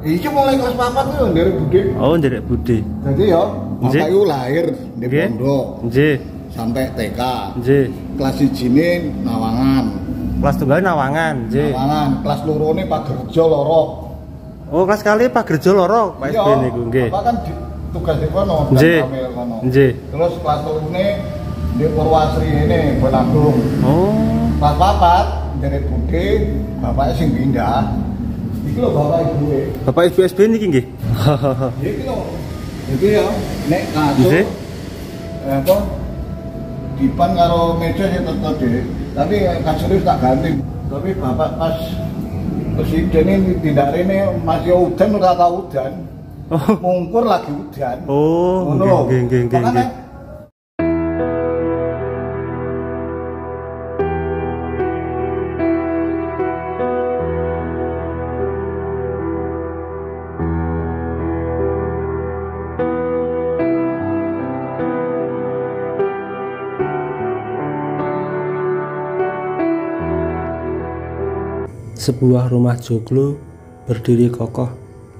Iki mulai kelas 4 tuh nderek Bude. Oh, nderek Bude. Jadi ya, bapak iku lahir di pondok. Nggih. Sampai TK. Nggih. Kelas 1 Nawangan. Kelas 2 Nawangan, nggih. Nawangan, kelas 2 Pagerjo Lorok. Oh, kelas kali Pagerjo Lorok, Pak SB niku, nggih. Bapak kan tugas di kono, nggih. Nggih. Terus kelas 3 di Purwasri ini, Bonagung. Oh. Kelas 4 dari Bude, bapaknya sing pindah. Iki lho bapak ibu. Bapak ibu SB niki nggih. Iki lho. Iki ya, nek kasur. Apa? Dipan karo meja sing tetep dhewe. Tapi kasur wis tak ganti. Tapi bapak pas presiden ini tidak rene masih udan ora tau udan. Mungkur lagi udan. Oh, nggih. Sebuah rumah joglo berdiri kokoh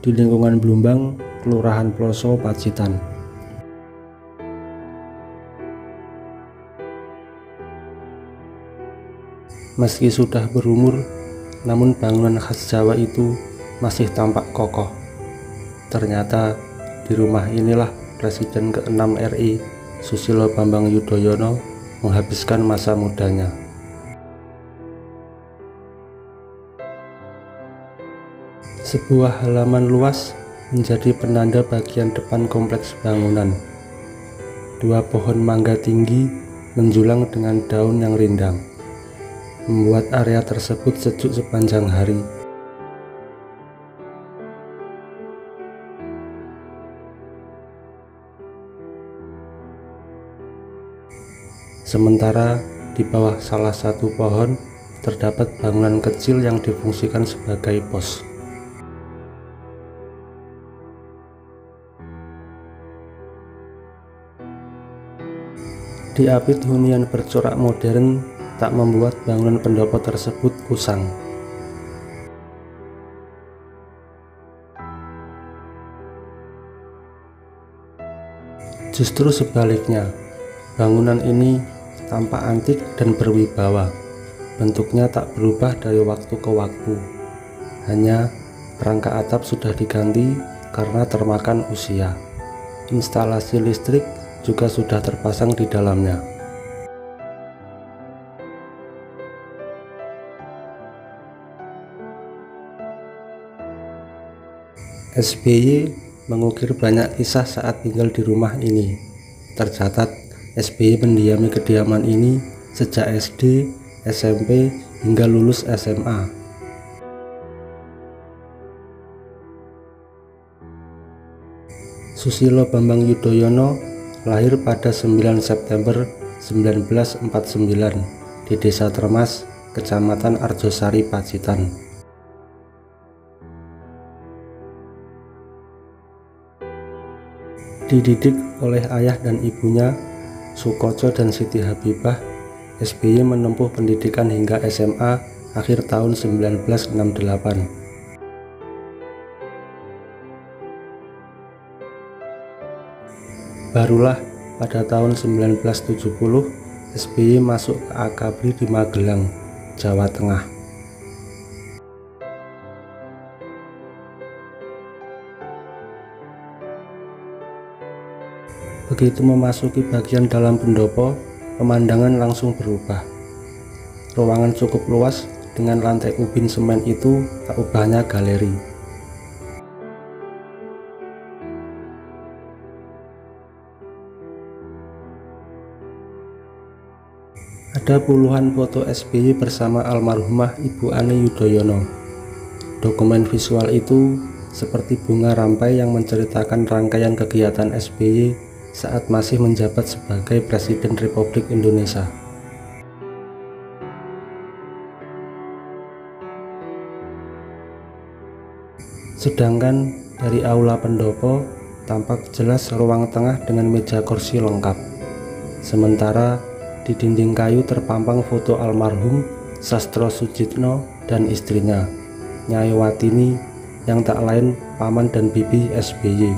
di lingkungan Blumbang, Kelurahan Ploso, Pacitan. Meski sudah berumur, namun bangunan khas Jawa itu masih tampak kokoh. Ternyata di rumah inilah Presiden ke-6 RI, Susilo Bambang Yudhoyono, menghabiskan masa mudanya. Sebuah halaman luas menjadi penanda bagian depan kompleks bangunan. Dua pohon mangga tinggi menjulang dengan daun yang rindang, membuat area tersebut sejuk sepanjang hari. Sementara di bawah salah satu pohon terdapat bangunan kecil yang difungsikan sebagai pos. Diapit hunian bercorak modern tak membuat bangunan pendopo tersebut kusang. Justru sebaliknya, bangunan ini tampak antik dan berwibawa. Bentuknya tak berubah dari waktu ke waktu. Hanya rangka atap sudah diganti karena termakan usia. Instalasi listrik juga sudah terpasang di dalamnya. SBY mengukir banyak kisah saat tinggal di rumah ini. Tercatat, SBY mendiami kediaman ini sejak SD, SMP, hingga lulus SMA. Susilo Bambang Yudhoyono lahir pada 9 September 1949 di Desa Termas, Kecamatan Arjosari, Pacitan. Dididik oleh ayah dan ibunya, Sukoco dan Siti Habibah, SBY menempuh pendidikan hingga SMA akhir tahun 1968. Barulah pada tahun 1970 SBY masuk ke Akabri di Magelang, Jawa Tengah. Begitu memasuki bagian dalam pendopo, pemandangan langsung berubah. Ruangan cukup luas dengan lantai ubin semen itu tak ubahnya galeri. Ada puluhan foto SBY bersama almarhumah Ibu Ani Yudhoyono. Dokumen visual itu seperti bunga rampai yang menceritakan rangkaian kegiatan SBY saat masih menjabat sebagai Presiden Republik Indonesia. Sedangkan dari aula pendopo tampak jelas ruang tengah dengan meja kursi lengkap. Sementara di dinding kayu terpampang foto almarhum Sastro Sujitno dan istrinya, Nyai Watini, yang tak lain paman dan bibi SBY.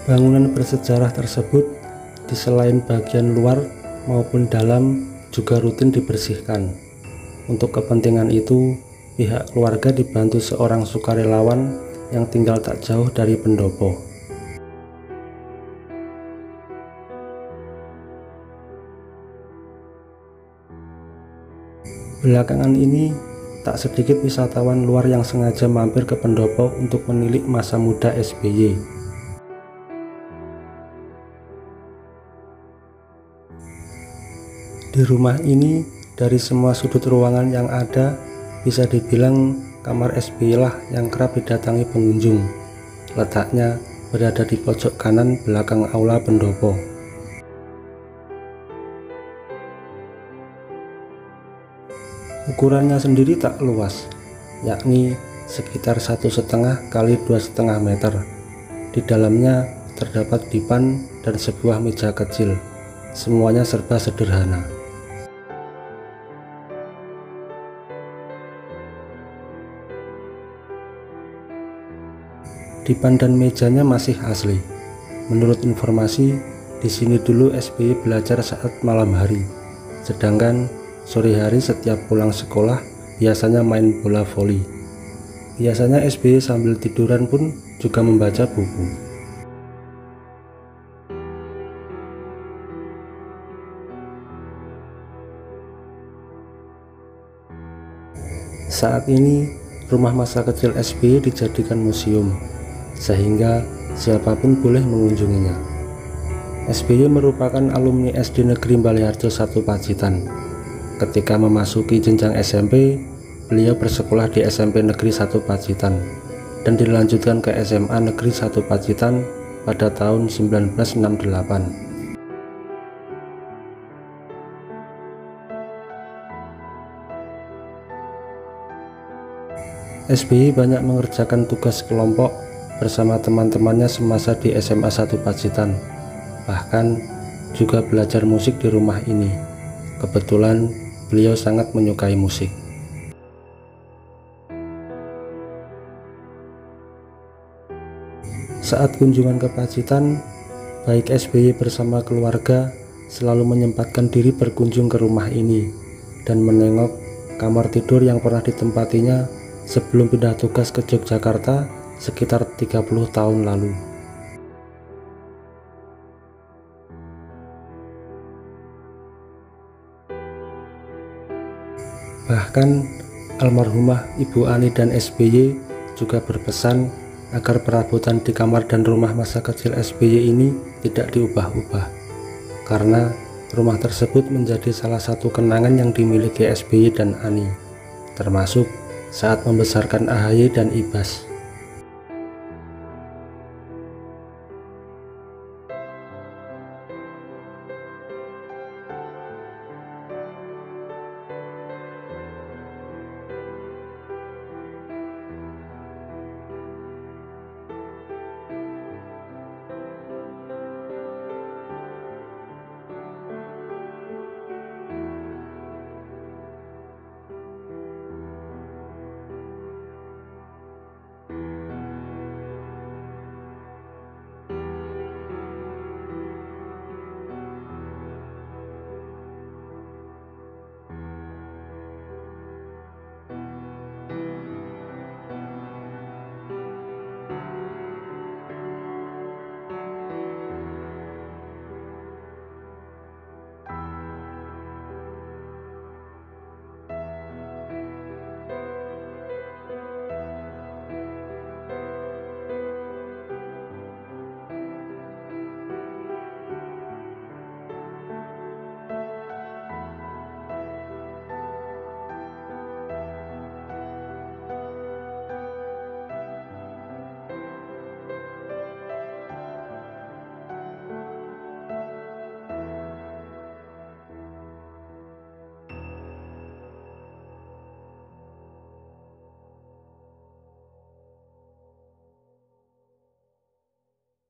Bangunan bersejarah tersebut di selain bagian luar maupun dalam juga rutin dibersihkan. Untuk kepentingan itu, pihak keluarga dibantu seorang sukarelawan yang tinggal tak jauh dari pendopo. Belakangan ini, tak sedikit wisatawan luar yang sengaja mampir ke pendopo untuk menilik masa muda SBY. Di rumah ini, dari semua sudut ruangan yang ada, bisa dibilang kamar SBY lah yang kerap didatangi pengunjung. Letaknya berada di pojok kanan belakang aula pendopo. Ukurannya sendiri tak luas, yakni sekitar 1,5 kali 2,5 meter. Di dalamnya terdapat dipan dan sebuah meja kecil. Semuanya serba sederhana. Dipan dan mejanya masih asli. Menurut informasi, di sini dulu SBY belajar saat malam hari. Sedangkan sore hari setiap pulang sekolah biasanya main bola voli. Biasanya SBY sambil tiduran pun juga membaca buku. Saat ini, rumah masa kecil SBY dijadikan museum, sehingga siapapun boleh mengunjunginya. SBY merupakan alumni SD Negeri Baliharjo 1 Pacitan. Ketika memasuki jenjang SMP, beliau bersekolah di SMP Negeri 1 Pacitan dan dilanjutkan ke SMA Negeri 1 Pacitan pada tahun 1968. SBY banyak mengerjakan tugas kelompok bersama teman-temannya semasa di SMA 1 Pacitan. Bahkan juga belajar musik di rumah ini. Kebetulan beliau sangat menyukai musik. Saat kunjungan ke Pacitan, baik SBY bersama keluarga selalu menyempatkan diri berkunjung ke rumah ini dan menengok kamar tidur yang pernah ditempatinya sebelum pindah tugas ke Yogyakarta sekitar 30 tahun lalu. Bahkan almarhumah Ibu Ani dan SBY juga berpesan agar perabotan di kamar dan rumah masa kecil SBY ini tidak diubah-ubah, karena rumah tersebut menjadi salah satu kenangan yang dimiliki SBY dan Ani, termasuk saat membesarkan AHY dan Ibas.